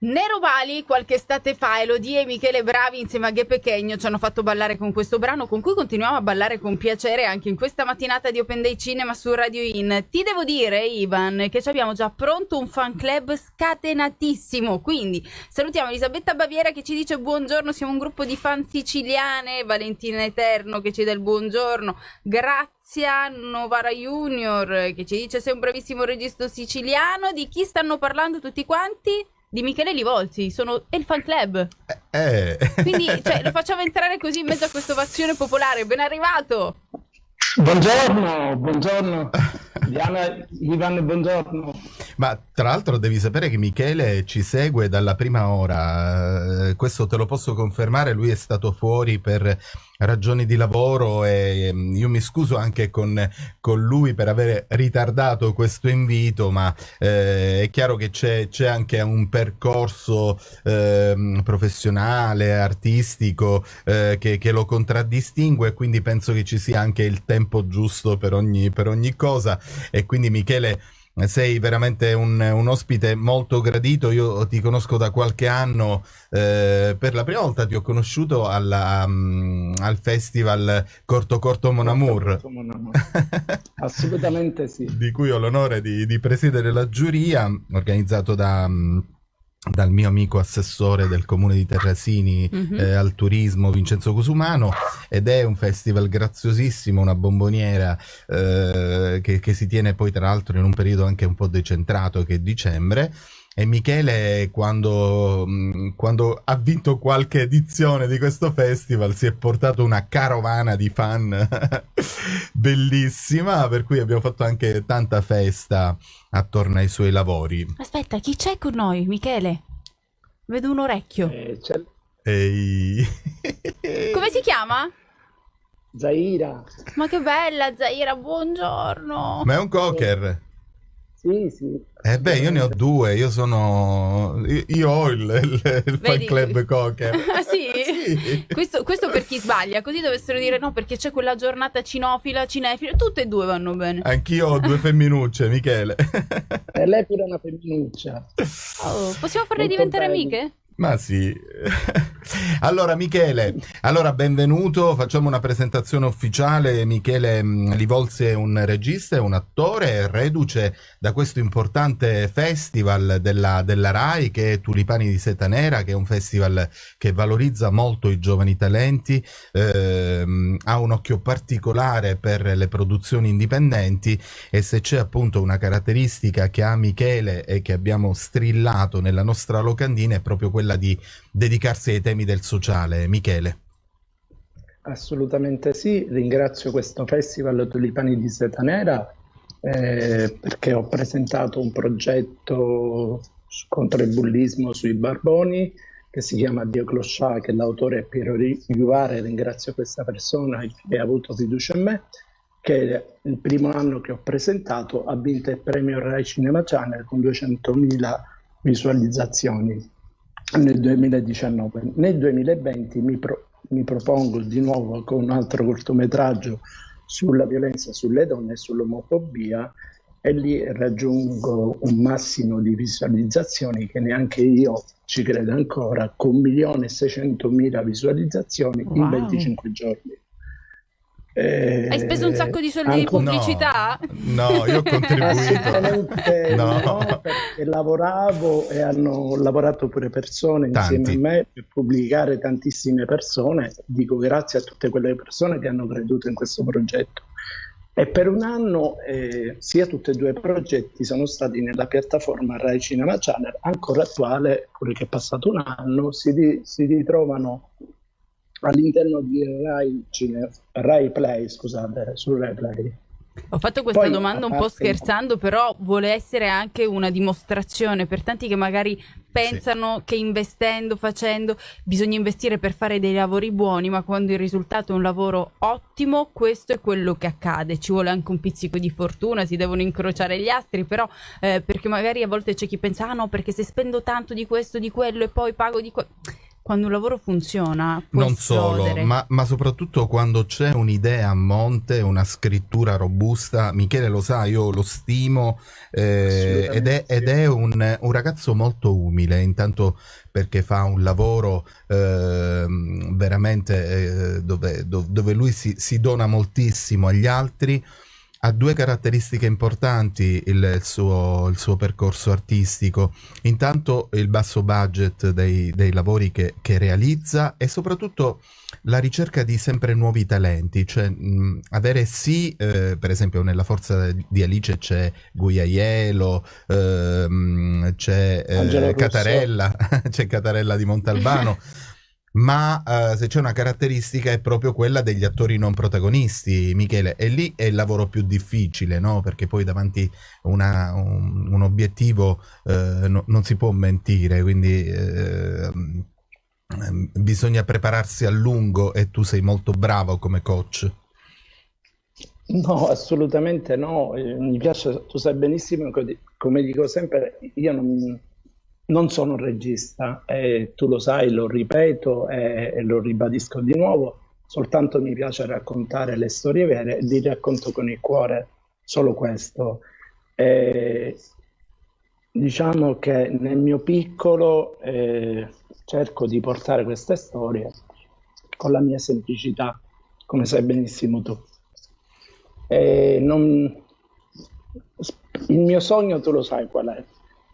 Nero Bali qualche estate fa, Elodie e Michele Bravi insieme a Ghe Pechegno ci hanno fatto ballare con questo brano con cui continuiamo a ballare con piacere anche in questa mattinata di Open Day Cinema su Radio In. Ti devo dire, Ivan, che ci abbiamo già pronto un fan club scatenatissimo, quindi salutiamo Elisabetta Baviera che ci dice buongiorno, siamo un gruppo di fan siciliane, Valentina Eterno che ci dà il buongiorno, Grazia Novara Junior che ci dice sei un bravissimo regista siciliano. Di chi stanno parlando tutti quanti? Di Michele Livolzi, è il fan club. Quindi lo facciamo entrare così in mezzo a questa ovazione popolare. Ben arrivato! Buongiorno. Diana, Ivan, buongiorno. Ma tra l'altro devi sapere che Michele ci segue dalla prima ora, questo te lo posso confermare, lui è stato fuori per ragioni di lavoro e io mi scuso anche con lui per aver ritardato questo invito, ma è chiaro che c'è anche un percorso professionale, artistico che lo contraddistingue, quindi penso che ci sia anche il tempo giusto per ogni cosa, e quindi Michele sei veramente un ospite molto gradito. Io ti conosco da qualche anno, per la prima volta ti ho conosciuto al festival Corto Mon Amour. Assolutamente sì. Di cui ho l'onore di presiedere la giuria, organizzato dal mio amico assessore del comune di Terrasini al turismo Vincenzo Cusumano, ed è un festival graziosissimo, una bomboniera che si tiene poi tra l'altro in un periodo anche un po' decentrato che è dicembre. E Michele quando ha vinto qualche edizione di questo festival si è portato una carovana di fan bellissima, per cui abbiamo fatto anche tanta festa attorno ai suoi lavori. Aspetta, chi c'è con noi, Michele? Vedo un orecchio. Ehi. Come si chiama? Zaira. Ma che bella Zaira, buongiorno. Ma è un cocker? Sì. Io ne ho due, io ho il fan club cocker. Ah sì? Questo per chi sbaglia, così dovessero dire no perché c'è quella giornata cinefila, tutte e due vanno bene. Anch'io ho due femminucce, Michele. E lei pure è una femminuccia. Possiamo farle diventare amiche? Ma sì. Allora Michele, benvenuto, facciamo una presentazione ufficiale. Michele Livolzi è un regista, è un attore, reduce da questo importante festival della RAI che è Tulipani di Seta Nera, che è un festival che valorizza molto i giovani talenti, ha un occhio particolare per le produzioni indipendenti, e se c'è appunto una caratteristica che ha Michele e che abbiamo strillato nella nostra locandina è proprio quella di dedicarsi ai temi del sociale. Michele. Assolutamente sì, ringrazio questo festival Tulipani di Seta Nera perché ho presentato un progetto contro il bullismo sui barboni che si chiama Dio Clochard, che l'autore è Piero Juvare. Ringrazio questa persona che ha avuto fiducia in me, che il primo anno che ho presentato ha vinto il premio Rai Cinema Channel con 200.000 visualizzazioni nel 2019. Nel 2020 mi propongo di nuovo con un altro cortometraggio sulla violenza sulle donne e sull'omofobia, e lì raggiungo un massimo di visualizzazioni che neanche io ci credo ancora, con 1.600.000 visualizzazioni in 25 giorni. Hai speso un sacco di soldi di pubblicità? No, io ho contribuito. No, perché lavoravo e hanno lavorato pure persone insieme a me per pubblicare tantissime persone. Dico grazie a tutte quelle persone che hanno creduto in questo progetto. E per un anno sia tutti e due i progetti sono stati nella piattaforma Rai Cinema Channel, ancora attuale, quelli che è passato un anno, si ritrovano all'interno di Rai Play, scusate, su Rai Play. Ho fatto questa domanda un po' scherzando, però vuole essere anche una dimostrazione per tanti che magari pensano che investendo, facendo, bisogna investire per fare dei lavori buoni, ma quando il risultato è un lavoro ottimo, questo è quello che accade. Ci vuole anche un pizzico di fortuna, si devono incrociare gli astri, però perché magari a volte c'è chi pensa, ah no, perché se spendo tanto di questo, di quello e poi pago di quello... quando un lavoro funziona può Non solo, esplodere. ma soprattutto quando c'è un'idea a monte, una scrittura robusta. Michele lo sa, io lo stimo, ed è un ragazzo molto umile, intanto perché fa un lavoro veramente dove lui si dona moltissimo agli altri. Ha due caratteristiche importanti il suo percorso artistico: intanto il basso budget dei lavori che realizza, e soprattutto la ricerca di sempre nuovi talenti, cioè avere per esempio nella Forza di Alice c'è Guaiaiello, c'è Angelo Russo. Catarella, c'è Catarella di Montalbano. Ma se c'è una caratteristica è proprio quella degli attori non protagonisti, Michele, e lì è il lavoro più difficile, no? Perché poi davanti un obiettivo non si può mentire, quindi bisogna prepararsi a lungo, e tu sei molto bravo come coach. No, assolutamente no. Mi piace, tu sai benissimo, come dico sempre, io non sono un regista, e tu lo sai, lo ripeto e lo ribadisco di nuovo, soltanto mi piace raccontare le storie vere, li racconto con il cuore, solo questo. E diciamo che nel mio piccolo cerco di portare queste storie con la mia semplicità, come sai benissimo tu. E il mio sogno tu lo sai qual è.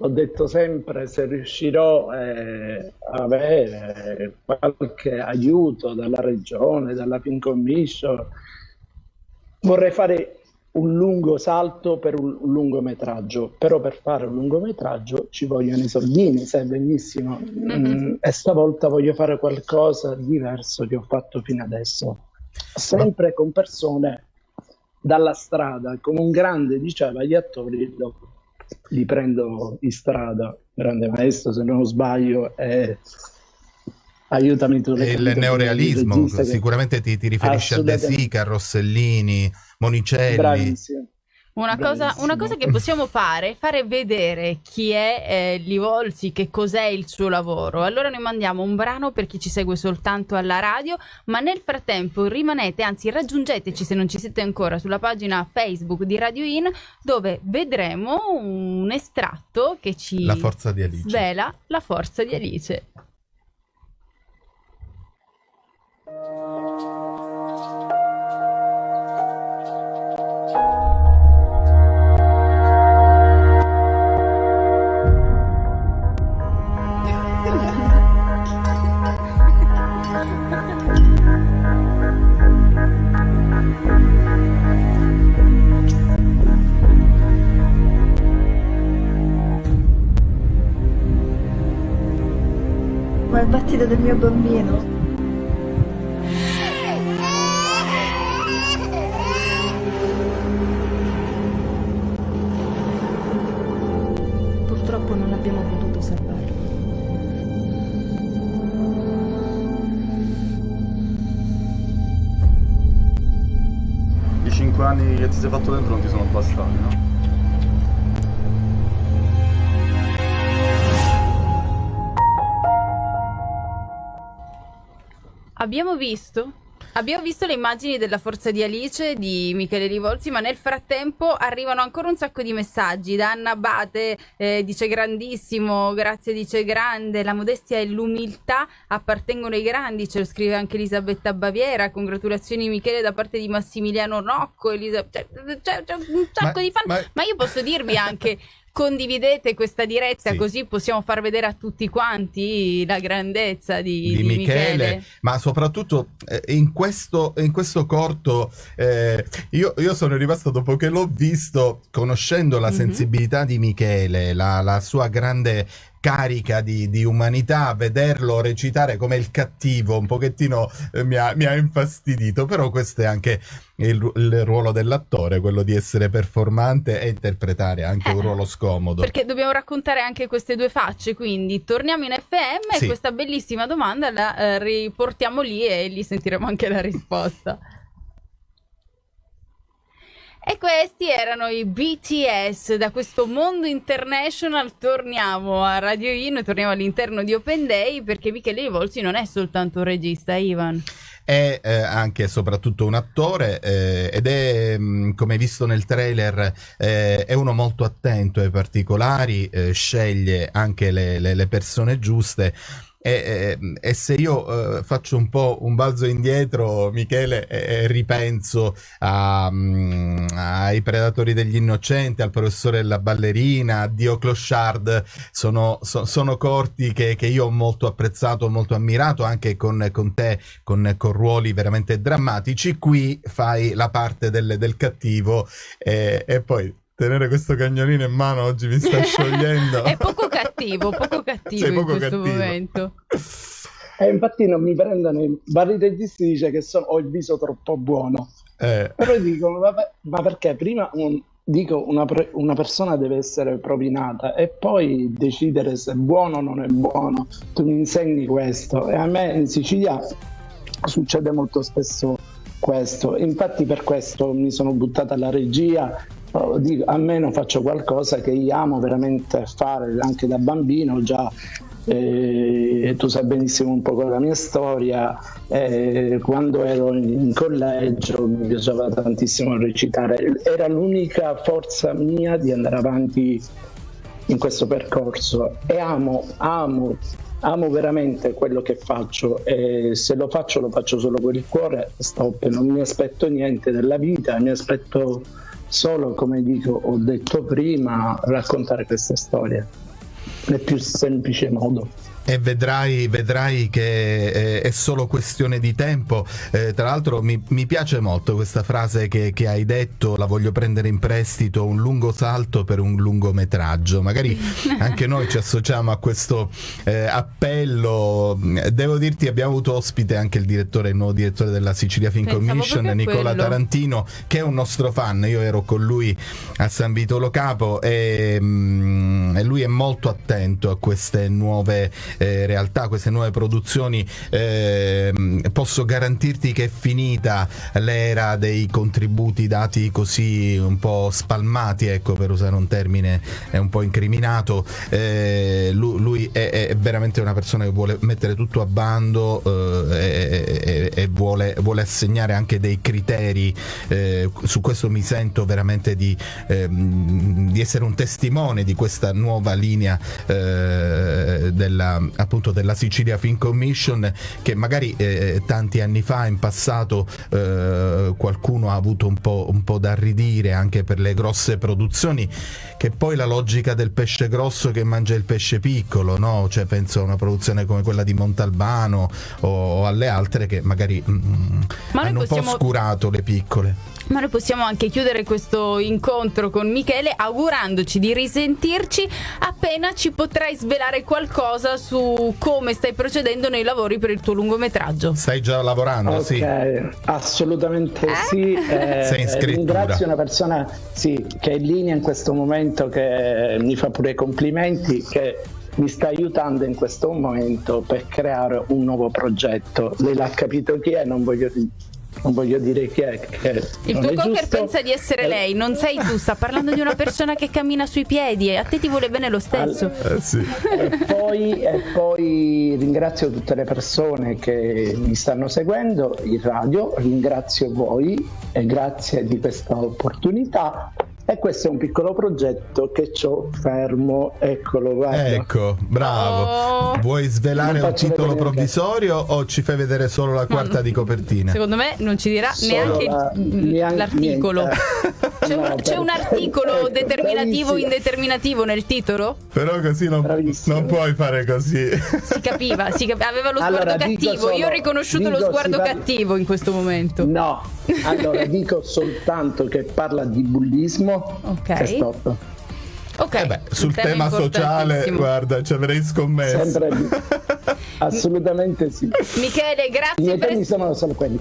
L'ho detto sempre, se riuscirò a avere qualche aiuto dalla regione, dalla Film Commission, vorrei fare un lungo salto per un lungometraggio, però per fare un lungometraggio ci vogliono i soldini, sai benissimo. E stavolta voglio fare qualcosa di diverso che ho fatto fino adesso, sempre con persone dalla strada, come un grande diceva agli attori, li prendo in strada, grande maestro, se non sbaglio, aiutami tu. Il neorealismo, sicuramente ti riferisci a De Sica, Rossellini, Monicelli. Bravissimo. Una cosa che possiamo fare è fare vedere chi è Livolsi, che cos'è il suo lavoro. Allora noi mandiamo un brano per chi ci segue soltanto alla radio, ma nel frattempo rimanete, anzi raggiungeteci se non ci siete ancora, sulla pagina Facebook di Radio In, dove vedremo un estratto che ci La forza di Alice. svela la forza di Alice. Ma il battito del mio bambino. Purtroppo non abbiamo potuto salvarlo. I 5 anni che ti sei fatto dentro non ti sono bastati, no? Abbiamo visto le immagini della forza di Alice di Michele Livolsi, ma nel frattempo arrivano ancora un sacco di messaggi. Da Anna Abate dice grandissimo, grazie, dice grande, la modestia e l'umiltà appartengono ai grandi, ce lo scrive anche Elisabetta Baviera. Congratulazioni Michele da parte di Massimiliano Nocco. C'è un sacco di fan, ma io posso dirvi anche condividete questa diretta, sì, così possiamo far vedere a tutti quanti la grandezza di Michele. Ma soprattutto in questo corto io sono rimasto, dopo che l'ho visto, conoscendo la sensibilità di Michele, la sua grande carica di umanità, vederlo recitare come il cattivo un pochettino mi ha infastidito, però questo è anche il ruolo dell'attore, quello di essere performante e interpretare anche un ruolo scomodo. Perché dobbiamo raccontare anche queste due facce, quindi torniamo in FM sì, e questa bellissima domanda la riportiamo lì e lì sentiremo anche la risposta. E questi erano i BTS. Da questo mondo international torniamo a Radio In, torniamo all'interno di Open Day, perché Michele Livolsi non è soltanto un regista, Ivan. È anche e soprattutto un attore ed è, come hai visto nel trailer, è uno molto attento ai particolari, sceglie anche le persone giuste. E se io faccio un po' un balzo indietro, Michele, ripenso ai Predatori degli Innocenti, al Professore della Ballerina, a Dio Clochard, sono corti che io ho molto apprezzato, molto ammirato, anche con te, con ruoli veramente drammatici. Qui fai la parte del cattivo e poi tenere questo cagnolino in mano oggi mi sta sciogliendo. È poco cattivo Sei in poco questo cattivo. momento. Infatti non mi prendono, i vari registi dice che ho il viso troppo buono. Però dico, ma perché prima dico una persona deve essere propinata e poi decidere se è buono o non è buono. Tu mi insegni questo, e a me in Sicilia succede molto spesso questo. Infatti per questo mi sono buttata alla regia. Dico, almeno faccio qualcosa che io amo veramente fare anche da bambino già. Tu sai benissimo un po' la mia storia. Quando ero in collegio mi piaceva tantissimo recitare, era l'unica forza mia di andare avanti in questo percorso, e amo veramente quello che faccio, e se lo faccio solo con il cuore. Stop, non mi aspetto niente dalla vita, mi aspetto solo, come ho detto prima, raccontare queste storie nel più semplice modo. E vedrai che è solo questione di tempo. Tra l'altro mi piace molto questa frase che hai detto, la voglio prendere in prestito: un lungo salto per un lungometraggio. Magari anche noi ci associamo a questo appello. Devo dirti, abbiamo avuto ospite anche il nuovo direttore della Sicilia Film Commission, Nicola Tarantino, che è un nostro fan. Io ero con lui a San Vitolo Capo e lui è molto attento a queste nuove realtà, queste nuove produzioni. Posso garantirti che è finita l'era dei contributi dati così un po' spalmati, ecco, per usare un termine un po' incriminato. Lui è veramente una persona che vuole mettere tutto a bando e vuole assegnare anche dei criteri. Su questo mi sento veramente di essere un testimone di questa nuova linea appunto della Sicilia Film Commission, che magari tanti anni fa, in passato, qualcuno ha avuto un po' da ridire anche per le grosse produzioni, che poi la logica del pesce grosso che mangia il pesce piccolo, no? Cioè penso a una produzione come quella di Montalbano o alle altre che magari hanno un po' oscurato le piccole. Ma noi possiamo anche chiudere questo incontro con Michele augurandoci di risentirci appena ci potrai svelare qualcosa su come stai procedendo nei lavori per il tuo lungometraggio. Stai già lavorando? Ok, sì. Assolutamente sì. Sei in scrittura. Ringrazio una persona che è in linea in questo momento, che mi fa pure complimenti, che mi sta aiutando in questo momento per creare un nuovo progetto. Lei l'ha capito chi è, non voglio dire chi è. Il tuo cocker pensa di essere lei, non sei tu, sta parlando di una persona che cammina sui piedi e a te ti vuole bene lo stesso. Sì. E poi ringrazio tutte le persone che mi stanno seguendo in radio, ringrazio voi e grazie di questa opportunità. E questo è un piccolo progetto che c'ho fermo, eccolo, guarda. Ecco, bravo. Vuoi svelare un titolo provvisorio o ci fai vedere solo la quarta di copertina? Secondo me non ci dirà neanche l'articolo. C'è un articolo determinativo indeterminativo nel titolo? Però così non puoi fare così. Si capiva, aveva lo sguardo cattivo. Io ho riconosciuto lo sguardo cattivo in questo momento. No, allora dico soltanto che parla di bullismo. Ok. E stop. Ok, sul tema sociale, guarda, ci avrei scommesso. Sempre assolutamente sì. Michele, grazie. I miei temi sono solo quelli.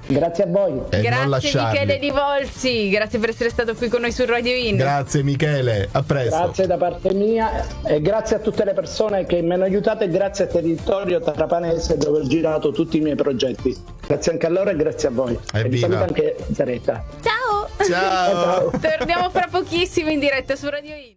Grazie a voi. Grazie Michele Livolsi, grazie per essere stato qui con noi su Radio In. Grazie Michele, a presto. Grazie da parte mia e grazie a tutte le persone che mi hanno aiutato, e grazie a Territorio Trapanese dove ho girato tutti i miei progetti. Grazie anche a loro e grazie a voi. Evviva. E vi saluto anche Zaretta. Ciao. Ciao. Ciao. Torniamo fra pochissimo in diretta su Radio In.